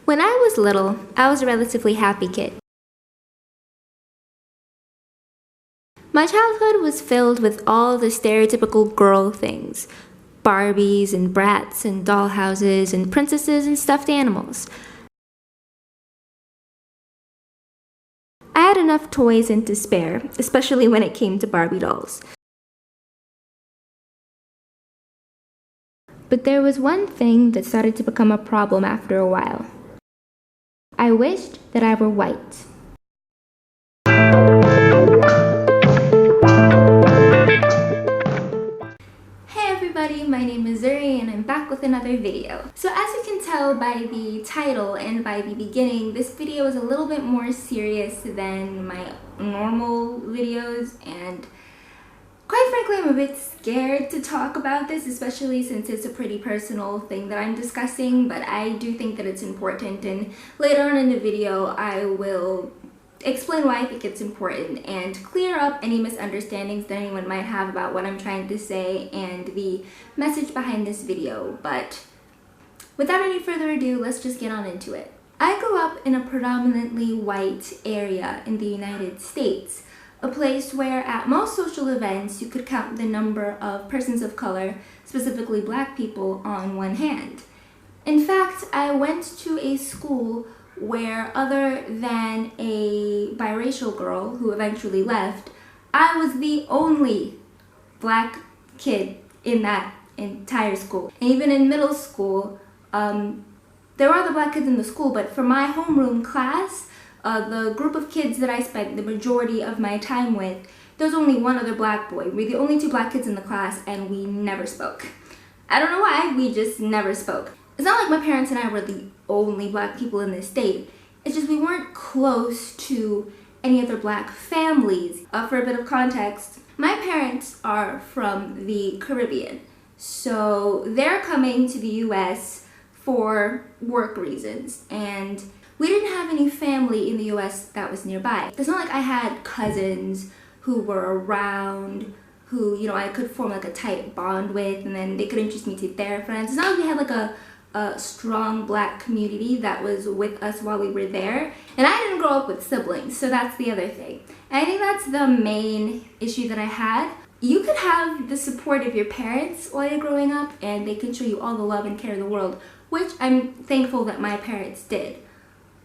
When I was little, I was a relatively happy kid. My childhood was filled with all the stereotypical girl things. Barbies and brats and dollhouses and princesses and stuffed animals. I had enough toys and to spare, especially when it came to Barbie dolls. But there was one thing that started to become a problem after a while. I wished that I were white. Hey everybody, my name is Zuri and I'm back with another video. So as you can tell by the title and by the beginning, this video is a little bit more serious than my normal videos, and quite frankly, I'm a bit scared to talk about this, especially since it's a pretty personal thing that I'm discussing, but I do think that it's important, and later on in the video, I will explain why I think it's important and clear up any misunderstandings that anyone might have about what I'm trying to say and the message behind this video. But without any further ado, let's just get on into it. I grew up in a predominantly white area in the United States. A place where at most social events you could count the number of persons of color, specifically black people, on one hand. In fact, I went to a school where, other than a biracial girl who eventually left, I was the only black kid in that entire school. And even in middle school, there were other black kids in the school, but for my homeroom class, the group of kids that I spent the majority of my time with, there was only one other black boy. We were the only two black kids in the class, and we never spoke. I don't know why, we just never spoke. It's not like my parents and I were the only black people in this state. It's just we weren't close to any other black families. For a bit of context, my parents are from the Caribbean, so they're coming to the US for work reasons, and we didn't have any family in the US that was nearby. It's not like I had cousins who were around, who, you know, I could form like a tight bond with, and then they could introduce me to their friends. It's not like we had like a strong black community that was with us while we were there. And I didn't grow up with siblings, so that's the other thing. And I think that's the main issue that I had. You could have the support of your parents while you're growing up, and they can show you all the love and care in the world, which I'm thankful that my parents did.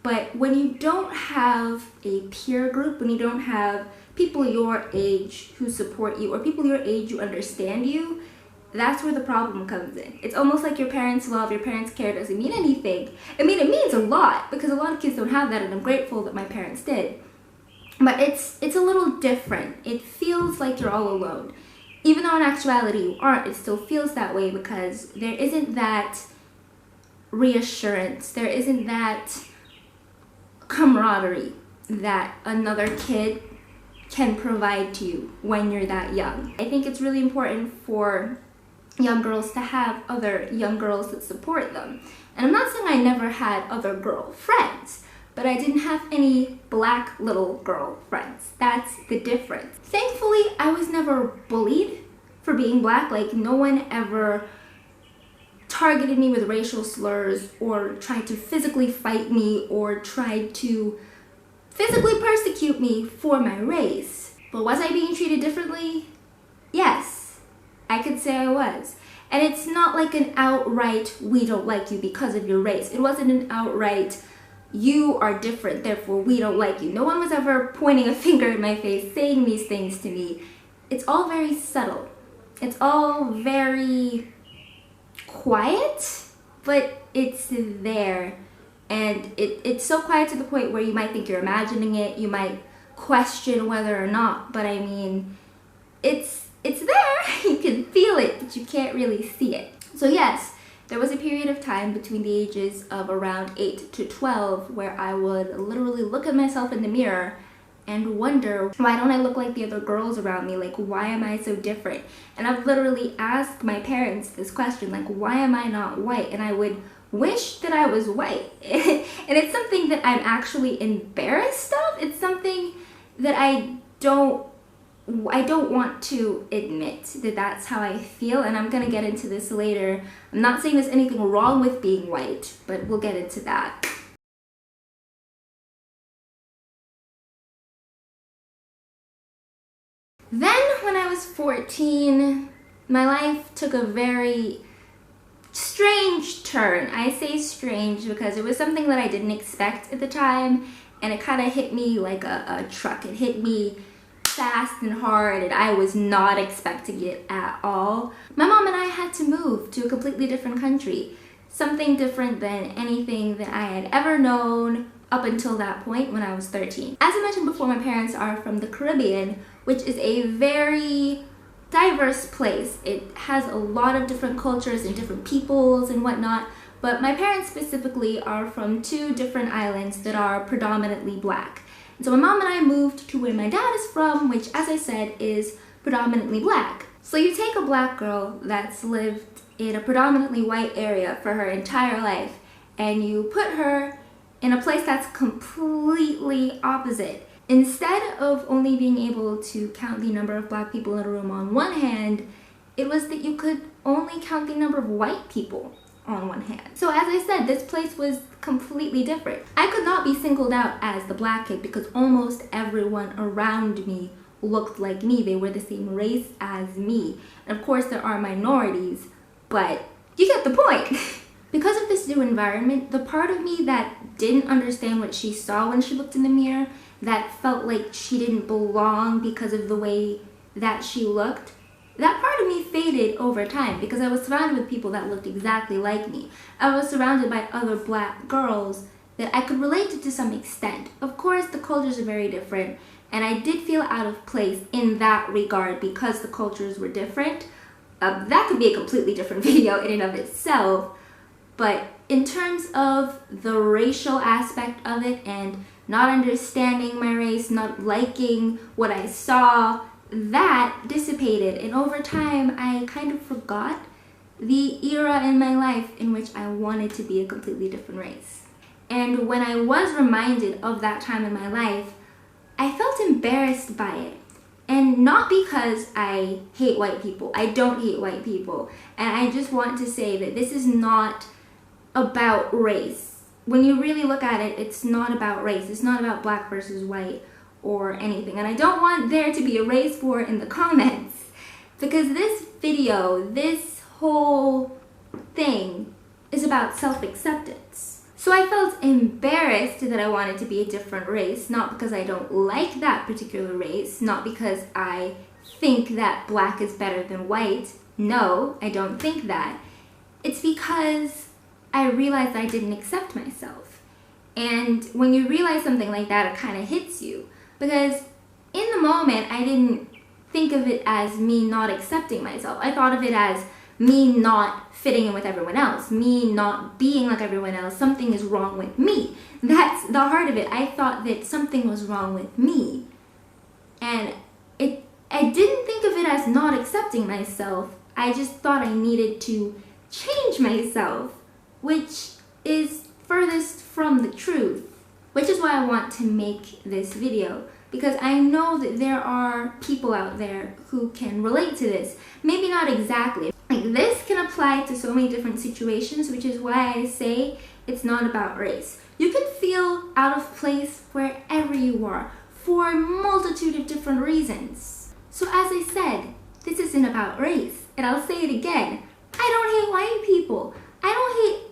But when you don't have a peer group, when you don't have people your age who support you, or people your age who understand you, that's where the problem comes in. It's almost like your parents' love, your parents' care doesn't mean anything. I mean, it means a lot, because a lot of kids don't have that, and I'm grateful that my parents did. But it's a little different. It feels like you're all alone. Even though in actuality you aren't, it still feels that way, because there isn't that reassurance, there isn't that camaraderie that another kid can provide to you when you're that young. I think it's really important for young girls to have other young girls that support them. And I'm not saying I never had other girl friends, but I didn't have any black little girl friends. That's the difference. Thankfully, I was never bullied for being black. Like, no one ever targeted me with racial slurs or tried to physically fight me or tried to physically persecute me for my race. But was I being treated differently? Yes, I could say I was. And it's not like an outright, we don't like you because of your race. It wasn't an outright, you are different, therefore we don't like you. No one was ever pointing a finger in my face, saying these things to me. It's all very subtle. It's all very quiet, but it's there. And it's so quiet to the point where you might think you're imagining it, you might question whether or not, but I mean, it's there, you can feel it, but you can't really see it. So yes, there was a period of time between the ages of around 8 to 12 where I would literally look at myself in the mirror and wonder, why don't I look like the other girls around me? Like, why am I so different? And I've literally asked my parents this question, like, why am I not white? And I would wish that I was white. And it's something that I'm actually embarrassed of. It's something that I don't want to admit that that's how I feel, and I'm gonna get into this later. I'm not saying there's anything wrong with being white, but we'll get into that. was 14, my life took a very strange turn. I say strange because it was something that I didn't expect at the time, and it kind of hit me like a truck. It hit me fast and hard, and I was not expecting it at all. My mom and I had to move to a completely different country, something different than anything that I had ever known up until that point when I was 13. As I mentioned before, my parents are from the Caribbean, which is a very diverse place. It has a lot of different cultures and different peoples and whatnot, but my parents specifically are from 2 different islands that are predominantly black. And so my mom and I moved to where my dad is from, which, as I said, is predominantly black. So you take a black girl that's lived in a predominantly white area for her entire life, and you put her in a place that's completely opposite. Instead of only being able to count the number of black people in a room on one hand, it was that you could only count the number of white people on one hand. So as I said, this place was completely different. I could not be singled out as the black kid because almost everyone around me looked like me. They were the same race as me. And of course there are minorities, but you get the point. Because of this new environment, the part of me that didn't understand what she saw when she looked in the mirror, that felt like she didn't belong because of the way that she looked, that part of me faded over time because I was surrounded with people that looked exactly like me. I was surrounded by other black girls that I could relate to some extent. Of course, the cultures are very different, and I did feel out of place in that regard because the cultures were different. That could be a completely different video in and of itself. But in terms of the racial aspect of it and not understanding my race, not liking what I saw, that dissipated. And over time, I kind of forgot the era in my life in which I wanted to be a completely different race. And when I was reminded of that time in my life, I felt embarrassed by it. And not because I hate white people. I don't hate white people. And I just want to say that this is not about race. When you really look at it, it's not about race. It's not about black versus white or anything. And I don't want there to be a race war in the comments, because this video, this whole thing is about self-acceptance. So I felt embarrassed that I wanted to be a different race, not because I don't like that particular race, not because I think that black is better than white. No, I don't think that. It's because I realized I didn't accept myself. And when you realize something like that, it kind of hits you. Because in the moment, I didn't think of it as me not accepting myself. I thought of it as me not fitting in with everyone else, me not being like everyone else. Something is wrong with me. That's the heart of it. I thought that something was wrong with me. And I didn't think of it as not accepting myself. I just thought I needed to change myself, which is furthest from the truth. Which is why I want to make this video, because I know that there are people out there who can relate to this. Maybe not exactly. Like, this can apply to so many different situations, which is why I say it's not about race. You can feel out of place wherever you are for a multitude of different reasons. So as I said, this isn't about race. And I'll say it again. I don't hate white people. I don't hate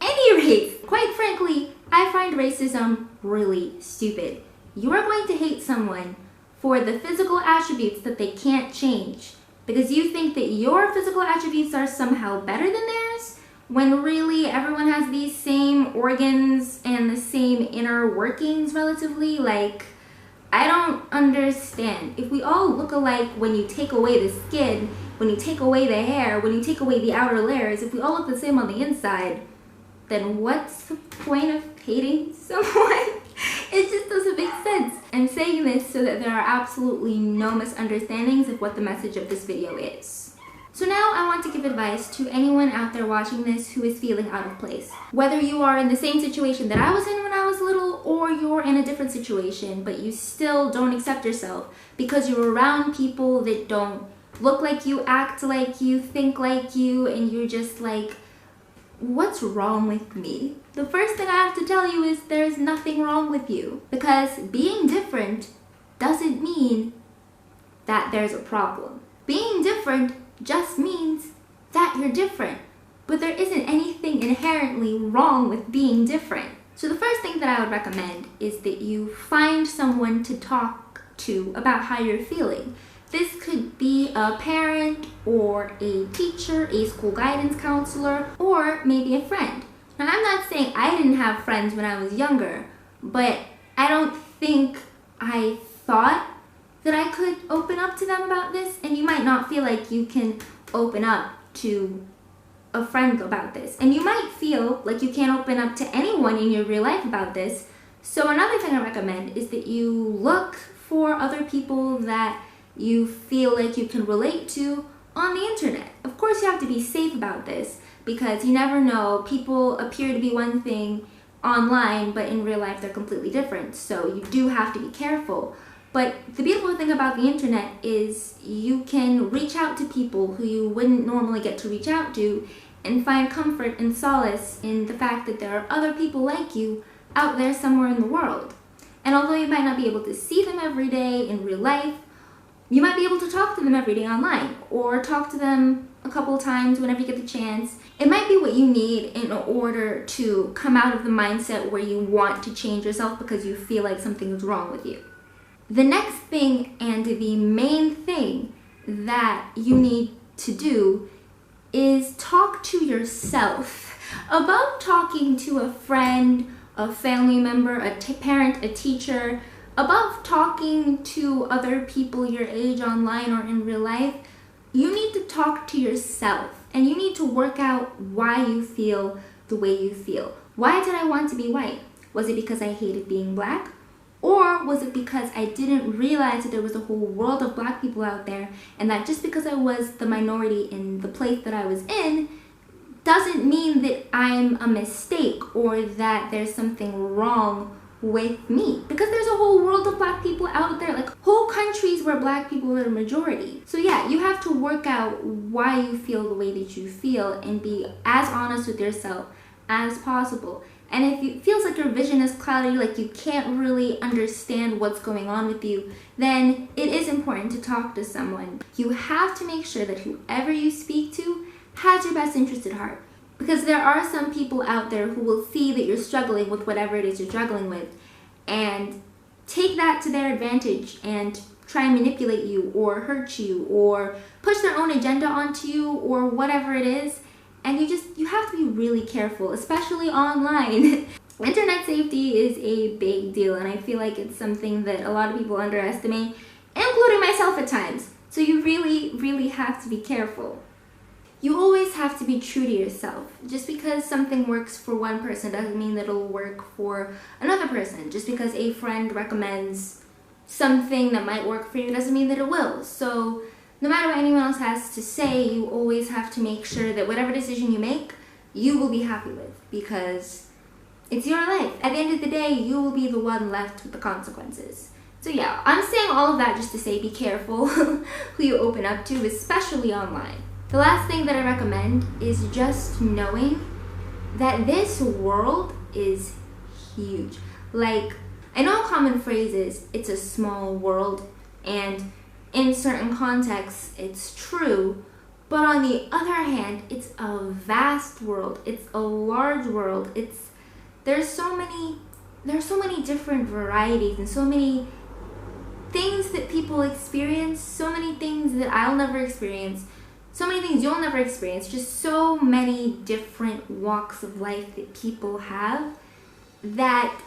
any race. Quite frankly, I find racism really stupid. You are going to hate someone for the physical attributes that they can't change because you think that your physical attributes are somehow better than theirs, when really everyone has these same organs and the same inner workings relatively. Like, I don't understand. If we all look alike when you take away the skin, when you take away the hair, when you take away the outer layers, if we all look the same on the inside, then what's the point of hating someone? It just doesn't make sense. I'm saying this so that there are absolutely no misunderstandings of what the message of this video is. So now I want to give advice to anyone out there watching this who is feeling out of place. Whether you are in the same situation that I was in when I was little, or you're in a different situation, but you still don't accept yourself because you're around people that don't look like you, act like you, think like you, and you're just like, what's wrong with me? The first thing I have to tell you is there's nothing wrong with you, because being different doesn't mean that there's a problem. Being different just means that you're different, but there isn't anything inherently wrong with being different. So the first thing that I would recommend is that you find someone to talk to about how you're feeling. This could be a parent or a teacher, a school guidance counselor, or maybe a friend. Now, I'm not saying I didn't have friends when I was younger, but I don't think I thought that I could open up to them about this, and you might not feel like you can open up to a friend about this, and you might feel like you can't open up to anyone in your real life about this. So another thing I recommend is that you look for other people that you feel like you can relate to on the internet. Of course, you have to be safe about this because you never know. People appear to be one thing online, but in real life they're completely different. So you do have to be careful. But the beautiful thing about the internet is you can reach out to people who you wouldn't normally get to reach out to and find comfort and solace in the fact that there are other people like you out there somewhere in the world. And although you might not be able to see them every day in real life, you might be able to talk to them every day online or talk to them a couple of times whenever you get the chance. It might be what you need in order to come out of the mindset where you want to change yourself because you feel like something is wrong with you. The next thing and the main thing that you need to do is talk to yourself. Above talking to a friend, a family member, a parent, a teacher, above talking to other people your age online or in real life, you need to talk to yourself and you need to work out why you feel the way you feel. Why did I want to be white? Was it because I hated being black? Or was it because I didn't realize that there was a whole world of black people out there and that just because I was the minority in the place that I was in doesn't mean that I'm a mistake or that there's something wrong with me? Because there's a whole world of black people out there, like whole countries where black people are the majority. So yeah, you have to work out why you feel the way that you feel and be as honest with yourself as possible. And if it feels like your vision is cloudy, like you can't really understand what's going on with you, then it is important to talk to someone. You have to make sure that whoever you speak to has your best interest at heart. Because there are some people out there who will see that you're struggling with whatever it is you're struggling with and take that to their advantage and try and manipulate you or hurt you or push their own agenda onto you or whatever it is. And you have to be really careful, especially online. Internet safety is a big deal, and I feel like it's something that a lot of people underestimate, including myself at times. So you really, really have to be careful. You always have to be true to yourself. Just because something works for one person doesn't mean that it'll work for another person. Just because a friend recommends something that might work for you doesn't mean that it will. So no matter what anyone else has to say, you always have to make sure that whatever decision you make, you will be happy with, because it's your life. At the end of the day, you will be the one left with the consequences. So yeah, I'm saying all of that just to say be careful who you open up to, especially online. The last thing that I recommend is just knowing that this world is huge. Like, I know a common phrase is, it's a small world, and in certain contexts, it's true, but on the other hand, it's a vast world. It's a large world. There's so many different varieties and so many things that people experience, so many things that I'll never experience, so many things you'll never experience, just so many different walks of life that people have, that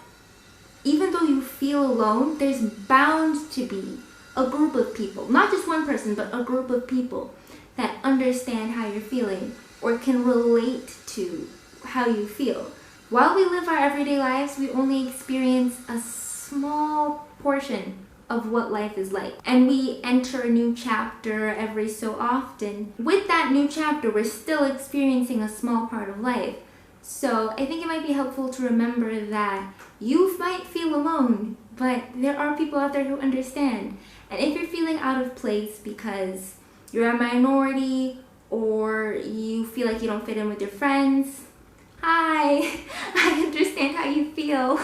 even though you feel alone, there's bound to be a group of people, not just one person, but a group of people that understand how you're feeling or can relate to how you feel. While we live our everyday lives, we only experience a small portion of what life is like. And we enter a new chapter every so often. With that new chapter, we're still experiencing a small part of life. So I think it might be helpful to remember that you might feel alone, but there are people out there who understand. And if you're feeling out of place because you're a minority or you feel like you don't fit in with your friends, hi, I understand how you feel.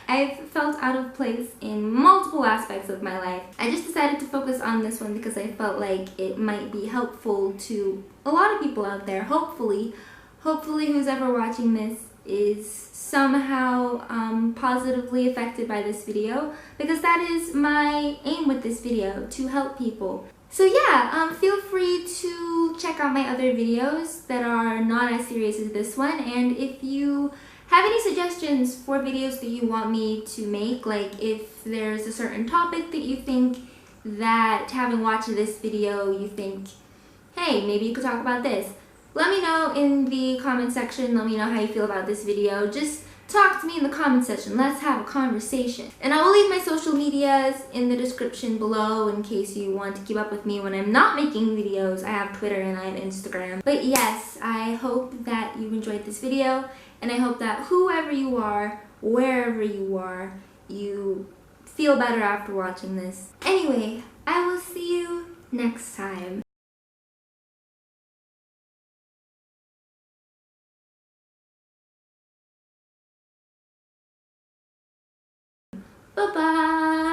I've felt out of place in multiple aspects of my life. I just decided to focus on this one because I felt like it might be helpful to a lot of people out there. Hopefully who's ever watching this is somehow positively affected by this video, because that is my aim with this video, to help people. So yeah, feel free to check out my other videos that are not as serious as this one, and if you have any suggestions for videos that you want me to make, like if there's a certain topic that you think that having watched this video you think, hey, maybe you could talk about this, let me know in the comment section. Let me know how you feel about this video. Just talk to me in the comment section. Let's have a conversation. And I will leave my social medias in the description below in case you want to keep up with me when I'm not making videos. I have Twitter and I have Instagram. But yes, I hope that you enjoyed this video, and I hope that whoever you are, wherever you are, you feel better after watching this. Anyway, I will see you next time. Bye-bye!